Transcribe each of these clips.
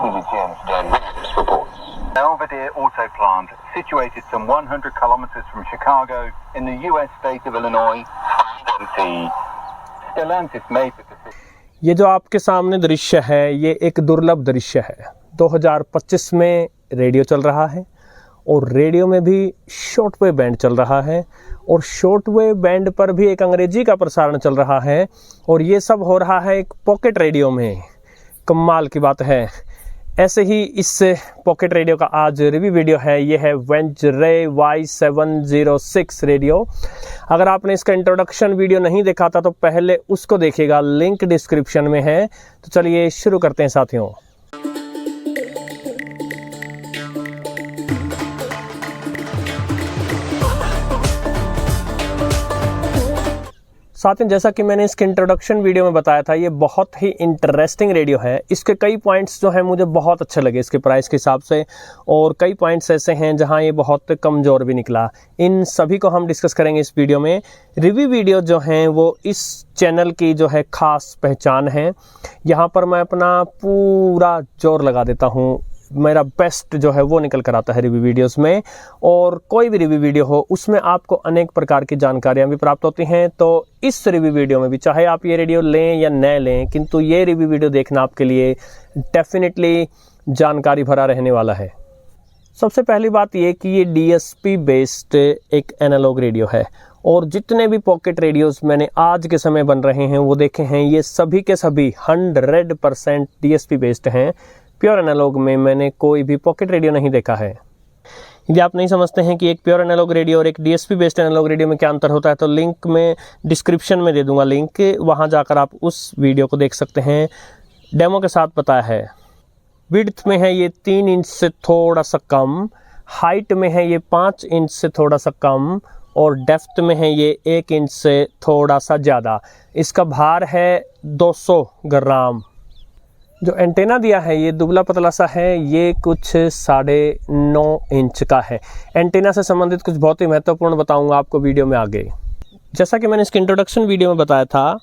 BBCN's Dan Williams reports. Belvedere Auto Plant, situated some 100 kilometers from Chicago in the U.S. state of Illinois, found empty. Stellantis made the decision. ये जो आपके सामने दृश्य है ये एक दुर्लभ दृश्य है। 2025 में रेडियो चल रहा है और रेडियो में भी शॉर्टवेव बैंड चल रहा है और शॉर्टवेव बैंड पर भी एक अंग्रेजी का प्रसारण चल रहा है और ये सब हो रहा है एक पॉकेट रेडियो में। कमाल की बात है। ऐसे ही इस पॉकेट रेडियो का आज रिव्यू वीडियो है। ये है वेंजरे Y706 रेडियो। अगर आपने इसका इंट्रोडक्शन वीडियो नहीं देखा था तो पहले उसको देखिएगा, लिंक डिस्क्रिप्शन में है। तो चलिए शुरू करते हैं साथियों। साथियों, जैसा कि मैंने इसके इंट्रोडक्शन वीडियो में बताया था, ये बहुत ही इंटरेस्टिंग रेडियो है। इसके कई पॉइंट्स जो हैं मुझे बहुत अच्छे लगे इसके प्राइस के हिसाब से, और कई पॉइंट्स ऐसे हैं जहां ये बहुत कमज़ोर भी निकला। इन सभी को हम डिस्कस करेंगे इस वीडियो में। रिव्यू वीडियो जो हैं वो इस चैनल की जो है ख़ास पहचान है। यहाँ पर मैं अपना पूरा जोर लगा देता हूँ, मेरा बेस्ट जो है वो निकल कर आता है रिव्यू वीडियोस में। और कोई भी रिव्यू वीडियो हो उसमें आपको अनेक प्रकार की जानकारियां भी प्राप्त होती हैं। तो इस रिव्यू वीडियो में भी, चाहे आप ये रेडियो लें या न लें, किंतु ये रिव्यू वीडियो देखना आपके लिए डेफिनेटली जानकारी भरा रहने वाला है। सबसे पहली बात ये कि ये DSP बेस्ड एक एनालॉग रेडियो है और जितने भी पॉकेट रेडियोस मैंने आज के समय बन रहे हैं वो देखे हैं, ये सभी के सभी 100% DSP बेस्ड हैं। प्योर एनालॉग में मैंने कोई भी पॉकेट रेडियो नहीं देखा है। यदि आप नहीं समझते हैं कि एक प्योर एनालॉग रेडियो और एक DSP बेस्ड एनालॉग रेडियो में क्या अंतर होता है तो लिंक में डिस्क्रिप्शन में दे दूंगा लिंक, वहां जाकर आप उस वीडियो को देख सकते हैं। डेमो के साथ बताया है। विड्थ में है ये 3 इंच से थोड़ा सा कम, हाइट में है ये 5 इंच से थोड़ा सा कम और डेप्थ में है ये 1 इंच से थोड़ा सा ज़्यादा। इसका भार है 200 ग्राम। जो एंटेना दिया है ये दुबला पतला सा है, ये कुछ 9.5 इंच का है। एंटेना से संबंधित कुछ बहुत ही महत्वपूर्ण बताऊंगा आपको वीडियो में आगे। जैसा कि मैंने इसके इंट्रोडक्शन वीडियो में बताया था,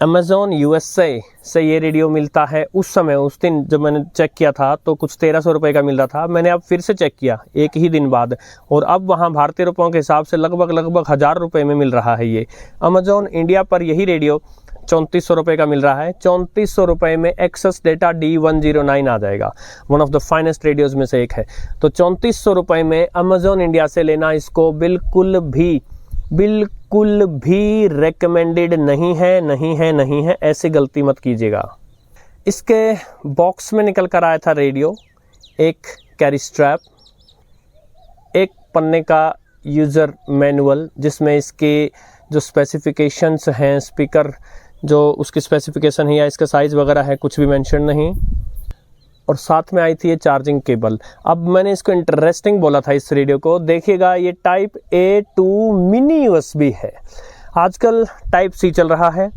अमेज़ॉन USA से ये रेडियो मिलता है। उस समय, उस दिन जब मैंने चेक किया था तो कुछ 1300 रुपये का मिल रहा था। मैंने अब फिर से चेक किया एक ही दिन बाद और अब वहाँ भारतीय रुपयों के हिसाब से लगभग 1000 रुपये में मिल रहा है। ये अमेज़ॉन इंडिया पर यही रेडियो 3400 रुपये का मिल रहा है। 3400 रुपये में एक्सेस डेटा D109 आ जाएगा। One of the finest radios में से एक है। तो 3400 रुपये में अमेज़ॉन इंडिया से लेना इसको बिल्कुल भी रेकमेंडेड नहीं है। ऐसी गलती मत कीजिएगा। इसके बॉक्स में निकल कर आया था रेडियो, एक कैरी स्ट्रैप, एक पन्ने का यूज़र मैनुअल जिसमें इसके जो स्पेसिफिकेशंस हैं, स्पीकर जो उसकी स्पेसिफिकेशन है या इसका साइज़ वगैरह है, कुछ भी मेंशन नहीं। और साथ में आई थी ये चार्जिंग केबल। अब मैंने इसको इंटरेस्टिंग बोला था इस रेडियो को, देखिएगा ये type A to mini USB है। आजकल टाइप C चल रहा है,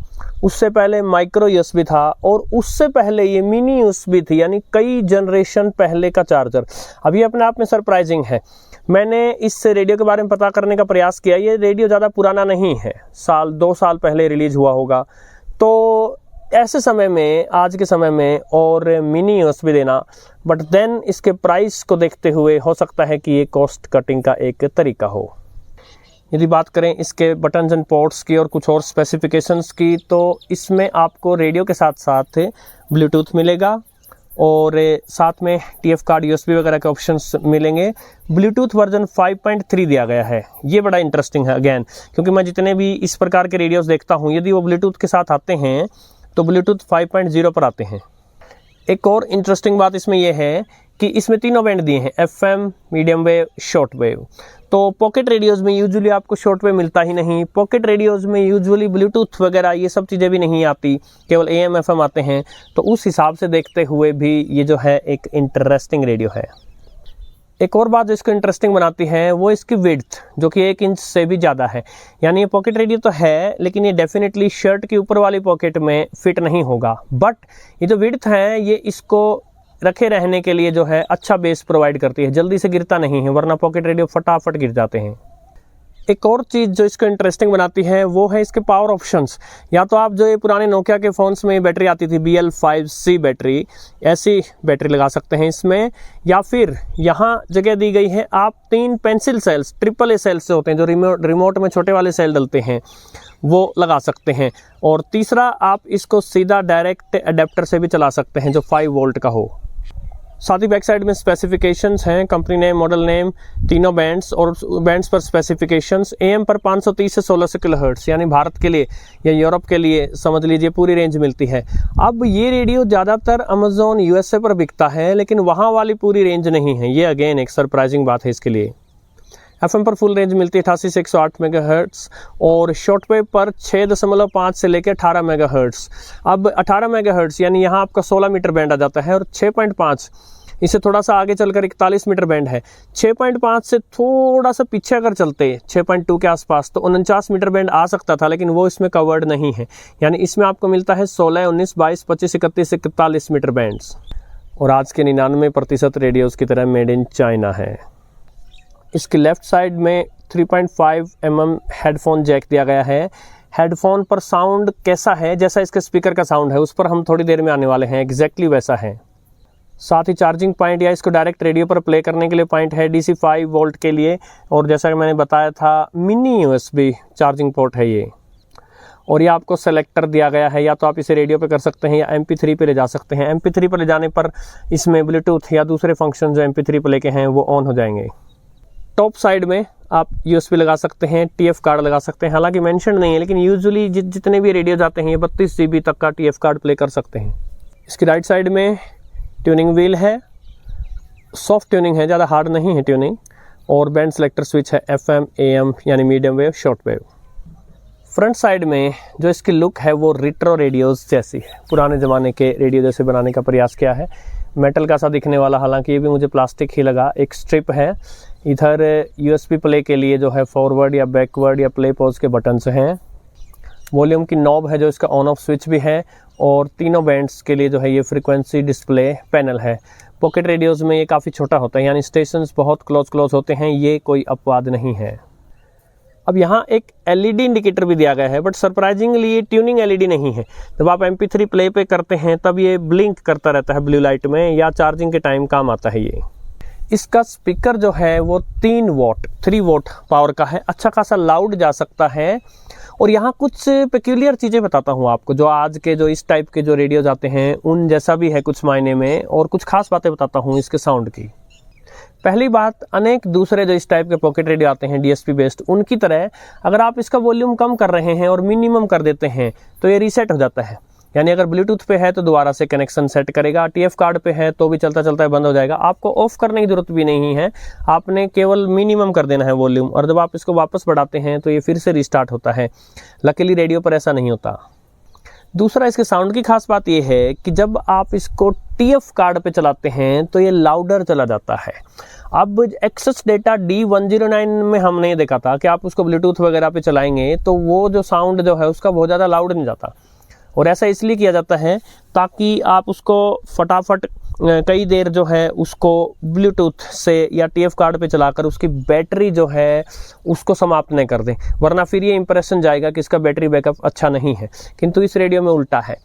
उससे पहले माइक्रो USB था और उससे पहले ये मिनी USB थी, यानी कई जनरेशन पहले का चार्जर। अभी अपने आप में सरप्राइजिंग है। मैंने इस रेडियो के बारे में पता करने का प्रयास किया। ये रेडियो ज़्यादा पुराना नहीं है, 2 साल पहले रिलीज़ हुआ होगा। तो ऐसे समय में, आज के समय में और मिनी USB देना, बट देन इसके प्राइस को देखते हुए हो सकता है कि ये कॉस्ट कटिंग का एक तरीका हो। यदि बात करें इसके बटन्स एंड पोर्ट्स की और कुछ और स्पेसिफिकेशंस की, तो इसमें आपको रेडियो के साथ साथ ब्लूटूथ मिलेगा और साथ में TF कार्ड, USB वगैरह के ऑप्शंस मिलेंगे। ब्लूटूथ वर्जन 5.3 दिया गया है। ये बड़ा इंटरेस्टिंग है अगेन, क्योंकि मैं जितने भी इस प्रकार के रेडियोस देखता हूँ, यदि वो ब्लूटूथ के साथ आते हैं तो ब्लूटूथ 5.0 पर आते हैं। एक और इंटरेस्टिंग बात इसमें यह है कि इसमें 3 बैंड दिए हैं, FM, medium wave, short wave. तो पॉकेट रेडियोज़ में यूजुअली आपको शॉर्ट वेव मिलता ही नहीं। पॉकेट रेडियोज़ में यूजुअली ब्लूटूथ वगैरह ये सब चीज़ें भी नहीं आती, केवल AM FM आते हैं। तो उस हिसाब से देखते हुए भी ये जो है एक इंटरेस्टिंग रेडियो है। एक और बात जो इसको इंटरेस्टिंग बनाती है वो इसकी विड्थ, जो कि 1 इंच से भी ज़्यादा है। यानी ये पॉकेट रेडियो तो है, लेकिन ये डेफिनेटली शर्ट की ऊपर वाली पॉकेट में फिट नहीं होगा। बट ये जो विड्थ है ये इसको रखे रहने के लिए जो है अच्छा बेस प्रोवाइड करती है, जल्दी से गिरता नहीं है, वरना पॉकेट रेडियो फटाफट गिर जाते हैं। एक और चीज़ जो इसको इंटरेस्टिंग बनाती है वो है इसके पावर ऑप्शंस। या तो आप जो ये पुराने नोकिया के फ़ोन्स में बैटरी आती थी BL5C बैटरी, ऐसी बैटरी लगा सकते हैं इसमें, या फिर यहाँ जगह दी गई है आप 3 पेंसिल सेल्स AAA सेल्स जो होते हैं, जो रिमोट में छोटे वाले सेल डलते हैं, वो लगा सकते हैं। और तीसरा, आप इसको सीधा डायरेक्ट अडेप्टर से भी चला सकते हैं जो 5 वोल्ट का हो। साथ ही बैक साइड में स्पेसिफिकेशंस हैं, कंपनी नेम, मॉडल नेम, तीनों बैंड्स और बैंड्स पर स्पेसिफिकेशंस। AM पर 530 से 1600 किलोहर्ट्ज़, यानी भारत के लिए या यूरोप के लिए समझ लीजिए पूरी रेंज मिलती है। अब ये रेडियो ज़्यादातर अमेज़ॉन USA पर बिकता है, लेकिन वहाँ वाली पूरी रेंज नहीं है। ये अगेन एक सरप्राइजिंग बात है इसके लिए। FM पर फुल रेंज मिलती है 88 से 108 मेगाहर्ट्ज़ और शॉर्टवेव पर 6.5 से लेकर 18 मेगाहर्ट्ज़। अब 18 मेगाहर्ट्ज़ यानी यहाँ आपका 16 मीटर बैंड आ जाता है, और 6.5 इससे थोड़ा सा आगे चलकर 41 मीटर बैंड है। 6.5 से थोड़ा सा पीछे अगर चलते 6.2 के आसपास तो 49 मीटर बैंड आ सकता था, लेकिन वो इसमें कवर्ड नहीं है। यानी इसमें आपको मिलता है 16, 19, 22, 25, 31 से 41 मीटर बैंड्स। और आज के 99% रेडियोज़ की तरह मेड इन चाइना है। इसकी लेफ़्ट साइड में 3.5 mm हेडफोन जैक दिया गया है। हेडफोन पर साउंड कैसा है, जैसा इसके स्पीकर का साउंड है, उस पर हम थोड़ी देर में आने वाले हैं, एग्जैक्टली वैसा है। साथ ही चार्जिंग पॉइंट या इसको डायरेक्ट रेडियो पर प्ले करने के लिए पॉइंट है DC 5 वोल्ट के लिए, और जैसा कि मैंने बताया था मिनी USB चार्जिंग पोर्ट है ये। और ये आपको सेलेक्टर दिया गया है, या तो आप इसे रेडियो पे कर सकते हैं या MP3 पे ले जा सकते हैं। MP3 पर ले जाने पर इसमें ब्लूटूथ या दूसरे फंक्शन जो MP3 प्ले के हैं वो ऑन हो जाएंगे। टॉप साइड में आप USB लगा सकते हैं, TF कार्ड लगा सकते हैं, हालांकि मेंशन नहीं है, लेकिन यूजुअली जितने भी रेडियो जाते हैं ये 32 GB तक का TF कार्ड प्ले कर सकते हैं। इसकी राइट साइड में ट्यूनिंग व्हील है, सॉफ्ट ट्यूनिंग है, ज़्यादा हार्ड नहीं है ट्यूनिंग, और बैंड सेलेक्टर स्विच है FM AM यानी medium wave, short wave. Front side में जो इसकी लुक है वो रिट्रो रेडियोज़ जैसी है, पुराने ज़माने के रेडियो जैसे बनाने का प्रयास किया है। मेटल का सा दिखने वाला, हालांकि ये भी मुझे प्लास्टिक ही लगा। एक स्ट्रिप है, इधर USB प्ले के लिए जो है फॉरवर्ड या बैकवर्ड या प्ले पॉज के बटन्स हैं। वॉल्यूम की नॉब है जो इसका ऑन ऑफ स्विच भी है, और तीनों बैंड्स के लिए जो है ये फ्रीक्वेंसी डिस्प्ले पैनल है। पॉकेट रेडियोज़ में ये काफ़ी छोटा होता है, यानी स्टेशंस बहुत क्लोज होते हैं, ये कोई अपवाद नहीं है। अब यहाँ एक LED इंडिकेटर भी दिया गया है, बट सरप्राइजिंगली ये ट्यूनिंग LED नहीं है। जब आप MP3 प्ले पे करते हैं तब ये ब्लिंक करता रहता है ब्लू लाइट में, या चार्जिंग के टाइम काम आता है ये। इसका स्पीकर जो है वो 3 वोट पावर का है, अच्छा खासा लाउड जा सकता है। और यहाँ कुछ पेक्यूलियर चीज़ें बताता हूँ आपको, जो आज के जो इस टाइप के जो रेडियो जाते हैं उन जैसा भी है कुछ मायने में, और कुछ खास बातें बताता हूँ इसके साउंड की। पहली बात, अनेक दूसरे जो इस टाइप के पॉकेट रेडियो आते हैं DSP बेस्ड, उनकी तरह अगर आप इसका वॉल्यूम कम कर रहे हैं और मिनिमम कर देते हैं तो ये रीसेट हो जाता है। यानी अगर ब्लूटूथ पे है तो दोबारा से कनेक्शन सेट करेगा, TF कार्ड पे है तो भी चलता चलता बंद हो जाएगा। आपको ऑफ करने की जरूरत भी नहीं है, आपने केवल मिनिमम कर देना है वॉल्यूम, और जब आप इसको वापस बढ़ाते हैं तो ये फिर से रिस्टार्ट होता है। लकीली रेडियो पर ऐसा नहीं होता। दूसरा, इसके साउंड की खास बात यह है कि जब आप इसको TF कार्ड पे चलाते हैं तो ये लाउडर चला जाता है। अब एक्सेस डेटा D109 में हमने देखा था कि आप उसको ब्लूटूथ वगैरह पे चलाएंगे तो वो जो साउंड जो है उसका बहुत ज़्यादा लाउड नहीं जाता, और ऐसा इसलिए किया जाता है ताकि आप उसको फटाफट कई देर जो है उसको ब्लूटूथ से या TF कार्ड पे चलाकर उसकी बैटरी जो है उसको समाप्त नहीं कर दें, वरना फिर ये इंप्रेशन जाएगा कि इसका बैटरी बैकअप अच्छा नहीं है। किंतु इस रेडियो में उल्टा है,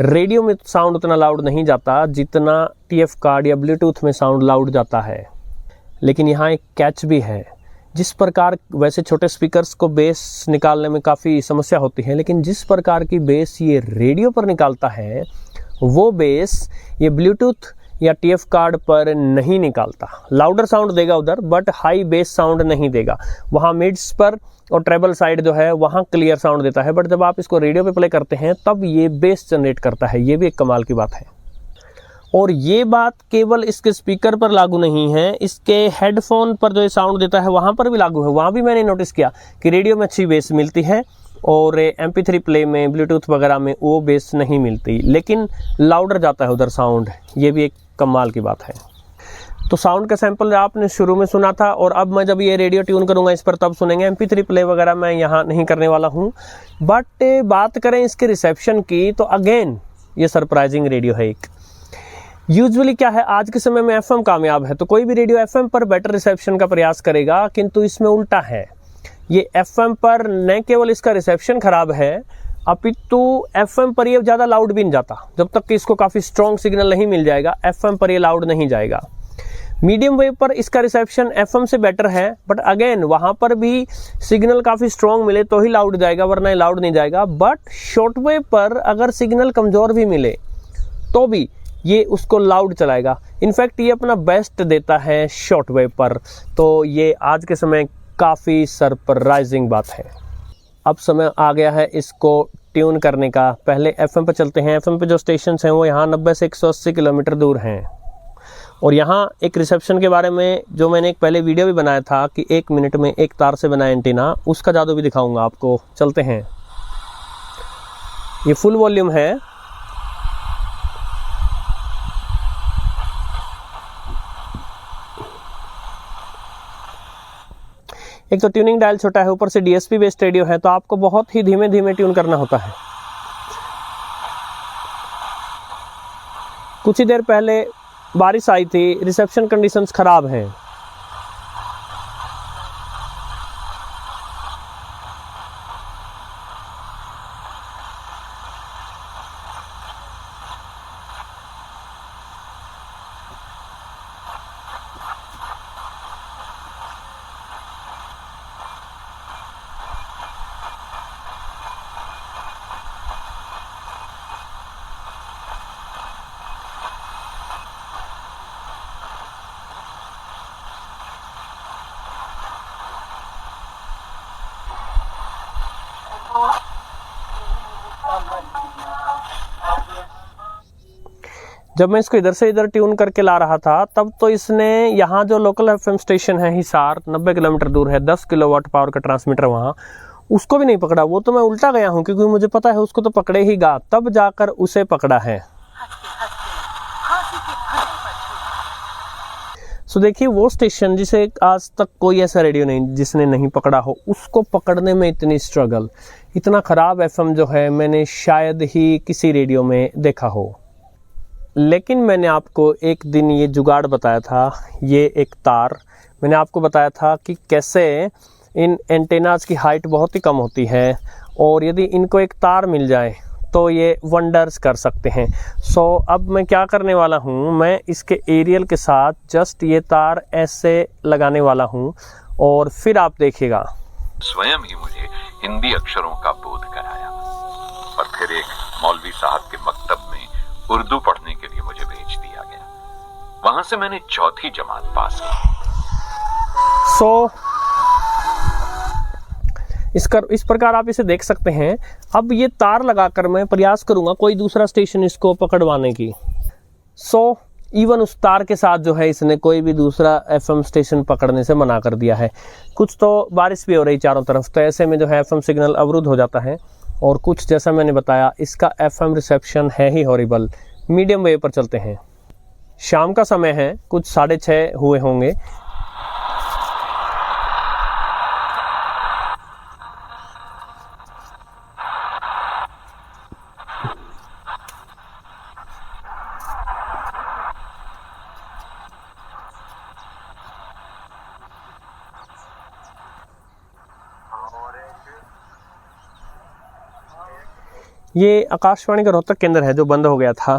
रेडियो में साउंड उतना लाउड नहीं जाता जितना TF कार्ड या ब्लूटूथ में साउंड लाउड जाता है। लेकिन यहाँ एक कैच भी है, जिस प्रकार वैसे छोटे स्पीकर्स को बेस निकालने में काफ़ी समस्या होती है, लेकिन जिस प्रकार की बेस ये रेडियो पर निकालता है वो बेस ये ब्लूटूथ या TF कार्ड पर नहीं निकालता। लाउडर साउंड देगा उधर, बट हाई बेस साउंड नहीं देगा। वहाँ मिड्स पर और ट्रेबल साइड जो है वहाँ क्लियर साउंड देता है, बट जब आप इसको रेडियो पे प्ले करते हैं तब ये बेस जनरेट करता है। ये भी एक कमाल की बात है। और ये बात केवल इसके स्पीकर पर लागू नहीं है, इसके हेडफोन पर जो ये साउंड देता है वहाँ पर भी लागू है। वहाँ भी मैंने नोटिस किया कि रेडियो में अच्छी बेस मिलती है और MP3 प्ले में, ब्लूटूथ वगैरह में वो बेस नहीं मिलती, लेकिन लाउडर जाता है उधर साउंड। ये भी एक कमाल की बात है। तो साउंड का सैंपल आपने शुरू में सुना था, और अब मैं जब ये रेडियो ट्यून करूँगा इस पर तब सुनेंगे। MP3 प्ले वगैरह मैं यहाँ नहीं करने वाला हूँ। बट बात करें इसके रिसेप्शन की तो अगेन ये सरप्राइजिंग रेडियो है एक। यूजुअली क्या है, आज के समय में FM कामयाब है तो कोई भी रेडियो FM पर बेटर रिसेप्शन का प्रयास करेगा, किंतु इसमें उल्टा है। ये FM पर न केवल इसका रिसेप्शन खराब है, अपितु FM पर ये ज़्यादा लाउड भी नहीं जाता। जब तक कि इसको काफ़ी स्ट्रॉन्ग सिग्नल नहीं मिल जाएगा, FM पर ये लाउड नहीं जाएगा। मीडियम वेव पर इसका रिसेप्शन FM से बेटर है, बट अगेन वहाँ पर भी सिग्नल काफ़ी स्ट्रॉन्ग मिले तो ही लाउड जाएगा, वरना लाउड नहीं जाएगा। बट शॉर्ट वेव पर अगर सिग्नल कमज़ोर भी मिले तो भी ये उसको लाउड चलाएगा। इनफैक्ट ये अपना बेस्ट देता है शॉर्ट वेव पर। तो ये आज के समय काफ़ी सरप्राइजिंग बात है। अब समय आ गया है इसको ट्यून करने का। पहले FM पर चलते हैं। FM पे जो स्टेशन हैं वो यहाँ 90 से 180 किलोमीटर दूर हैं। और यहाँ एक रिसेप्शन के बारे में जो मैंने एक पहले वीडियो भी बनाया था कि 1 मिनट में एक तार से बना एंटीना, उसका जादू भी दिखाऊंगा आपको। चलते हैं। ये फुल वॉल्यूम है। एक तो ट्यूनिंग डायल छोटा है, ऊपर से DSP बेस्ड रेडियो है, तो आपको बहुत ही धीमे धीमे ट्यून करना होता है। कुछ ही देर पहले बारिश आई थी, रिसेप्शन कंडीशंस खराब हैं। जब मैं इसको इधर से इधर ट्यून करके ला रहा था, तब तो इसने यहाँ जो लोकल FM स्टेशन है हिसार 90 किलोमीटर दूर है, 10 किलोवाट पावर का ट्रांसमीटर वहाँ, उसको भी नहीं पकड़ा। वो तो मैं उल्टा गया हूँ क्योंकि मुझे पता है उसको तो पकड़े ही गा, तब जाकर उसे पकड़ा है। सो देखिए वो स्टेशन जिसे आज तक कोई ऐसा रेडियो नहीं जिसने नहीं पकड़ा हो, उसको पकड़ने में इतनी स्ट्रगल, इतना ख़राब FM जो है मैंने शायद ही किसी रेडियो में देखा हो। लेकिन मैंने आपको एक दिन ये जुगाड़ बताया था, ये एक तार मैंने आपको बताया था कि कैसे इन एंटेनाज की हाइट बहुत ही कम होती है और यदि इनको एक तार मिल जाए तो ये वंडर्स कर सकते हैं। सो अब मैं क्या करने वाला हूँ, मैं इसके एरियल के साथ जस्ट ये तार ऐसे लगाने वाला हूँ और फिर आप देखिएगा। स्वयं ही मुझे हिंदी अक्षरों का बोध कराया और फिर एक मौलवी साहब के मकतब में उर्दू पढ़ने के लिए मुझे भेज दिया गया। वहां से मैंने 4th जमात पास की। इस प्रकार आप इसे देख सकते हैं। अब ये तार लगाकर मैं प्रयास करूंगा कोई दूसरा स्टेशन इसको पकड़वाने की। इवन उस तार के साथ जो है इसने कोई भी दूसरा FM स्टेशन पकड़ने से मना कर दिया है। कुछ तो बारिश भी हो रही चारों तरफ, तो ऐसे में जो है FM सिग्नल अवरुद्ध हो जाता है। और कुछ जैसा मैंने बताया इसका FM रिसेप्शन है ही हॉरिबल। मीडियम वेव पर चलते हैं। शाम का समय है, कुछ 6:30 हुए होंगे। ये आकाशवाणी का रोहतक केंद्र है जो बंद हो गया था।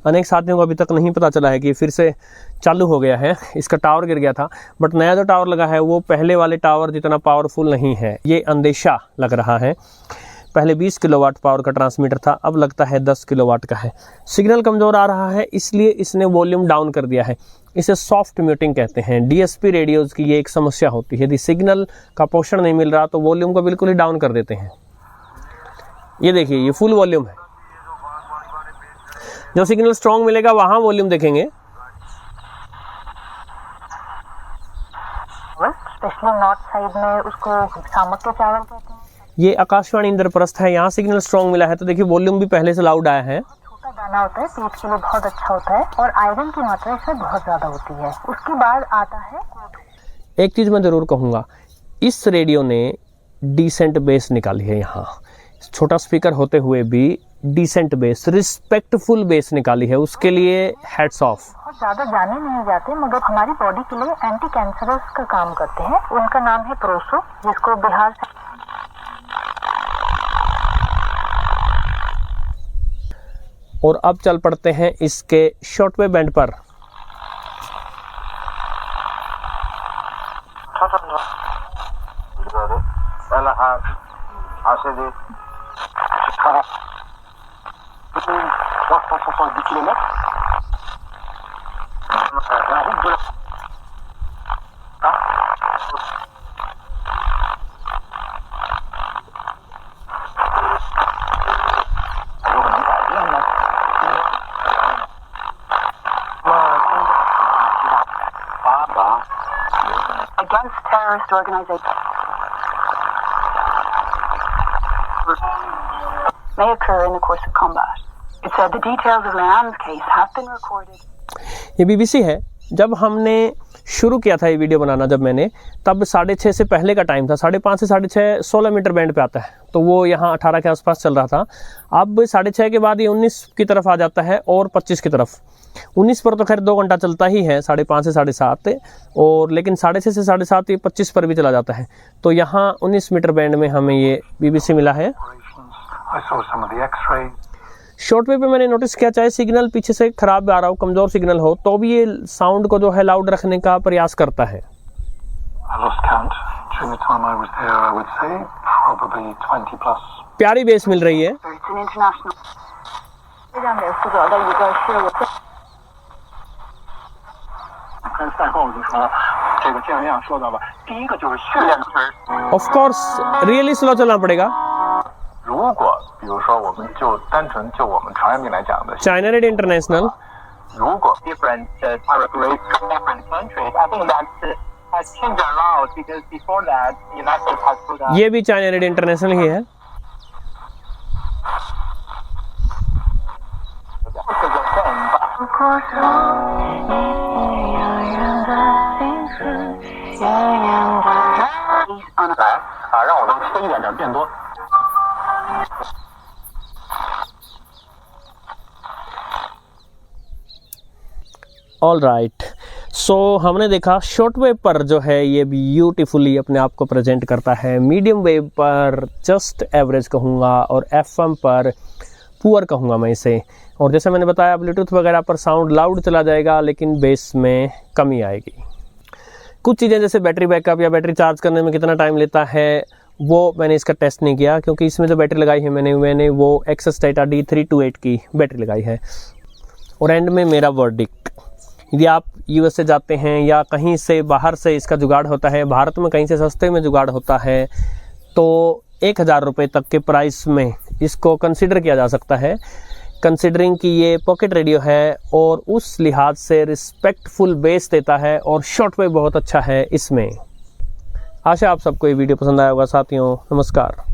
अनेक साथियों को अभी तक नहीं पता चला है कि फिर से चालू हो गया है। इसका टावर गिर गया था, बट नया जो टावर लगा है वो पहले वाले टावर जितना पावरफुल नहीं है, ये अंदेशा लग रहा है। पहले 20 किलोवाट पावर का ट्रांसमीटर था, अब लगता है 10 किलोवाट का है। सिग्नल कमज़ोर आ रहा है इसलिए इसने वॉल्यूम डाउन कर दिया है। इसे सॉफ्ट म्यूटिंग कहते हैं। DSP रेडियोज़ की ये एक समस्या होती है, यदि सिग्नल का पोषण नहीं मिल रहा तो वॉल्यूम को बिल्कुल ही डाउन कर देते हैं। ये देखिए ये फुल वॉल्यूम है। जो सिग्नल स्ट्रॉन्ग मिलेगा वहां वॉल्यूम देखेंगे। स्पेशली नॉर्थ साइड में उसको सामक के चावल कहते हैं। ये आकाशवाणी इंद्रप्रस्थ है, यहाँ सिग्नल स्ट्रॉन्ग मिला है तो देखिए वॉल्यूम भी पहले से लाउड आया है। छोटा दाना होता है, पेट के लिए बहुत अच्छा होता है और आयरन की मात्रा इसमें बहुत ज्यादा होती है। उसके बाद आता है, एक चीज मैं जरूर कहूंगा, इस रेडियो ने डिसेंट बेस निकाली है। यहाँ छोटा स्पीकर होते हुए भी डिसेंट बेस, रिस्पेक्टफुल बेस निकाली है, उसके लिए हैट्स ऑफ। बहुत ज्यादा जाने नहीं जाते मगर हमारी बॉडी के लिए एंटी कैंसरस का काम करते हैं। उनका नाम है प्रोसो, जिसको बिहार से। और अब चल पड़ते हैं इसके शॉर्टवेव बैंड पर। Against terrorist organizations may occur in the course of combat. It said the details of Leanne's case have been recorded. ये BBC है। जब हमने शुरू किया था ये वीडियो बनाना, जब मैंने, तब 6:30 से पहले का टाइम था। 5:30 से 6:30 16 मीटर बैंड पे आता है, तो वो यहाँ 18 के आसपास चल रहा था। अब 6:30 के बाद ये 19 की तरफ आ जाता है और 25 की तरफ। 19 पर तो खैर 2 घंटा चलता ही है, 5:30 से 7:30, और लेकिन 6:30 से 7:30 ये 25 पर भी चला जाता है। तो यहाँ 19 मीटर बैंड में हमें ये BBC मिला है। शॉर्टवेव पे मैंने नोटिस किया, चाहे सिग्नल पीछे से खराब आ रहा हो, कमजोर सिग्नल हो, तो भी ये साउंड को जो है लाउड रखने का प्रयास करता है। प्यारी बेस मिल रही है। It's an international. 这样的负责的一个是我。跟赛后就说这个建亮说到了，第一个就是训练。 of course really slow चलना पड़ेगा।如果比如说我们就单纯就我们传染病来讲的， China red international different territories from different countries, I think that has changed a lot because before that, the United States has put up. ये भी China red international ही है। All right, सो हमने देखा short wave पर जो है ये beautifully अपने आप को प्रेजेंट करता है, मीडियम वेव पर जस्ट एवरेज कहूँगा, और FM पर पुअर कहूँगा मैं इसे। और जैसे मैंने बताया, ब्लूटूथ वगैरह पर साउंड लाउड चला जाएगा, लेकिन बेस में कमी आएगी। कुछ चीज़ें जैसे बैटरी बैकअप या बैटरी चार्ज करने में कितना टाइम लेता है, वो मैंने इसका टेस्ट नहीं किया, क्योंकि इसमें जो बैटरी लगाई है मैंने वो एक्सेस टाटा D328 की बैटरी लगाई है। और एंड में मेरा वर्डिक्ट, यदि आप US से जाते हैं या कहीं से बाहर से इसका जुगाड़ होता है, भारत में कहीं से सस्ते में जुगाड़ होता है, तो 1000 रुपये तक के प्राइस में इसको कंसिडर किया जा सकता है, कंसिडरिंग कि ये पॉकेट रेडियो है और उस लिहाज से रिस्पेक्टफुल बेस देता है और शॉर्टवेव बहुत अच्छा है इसमें। आशा आप सबको ये वीडियो पसंद आया होगा साथियों। नमस्कार।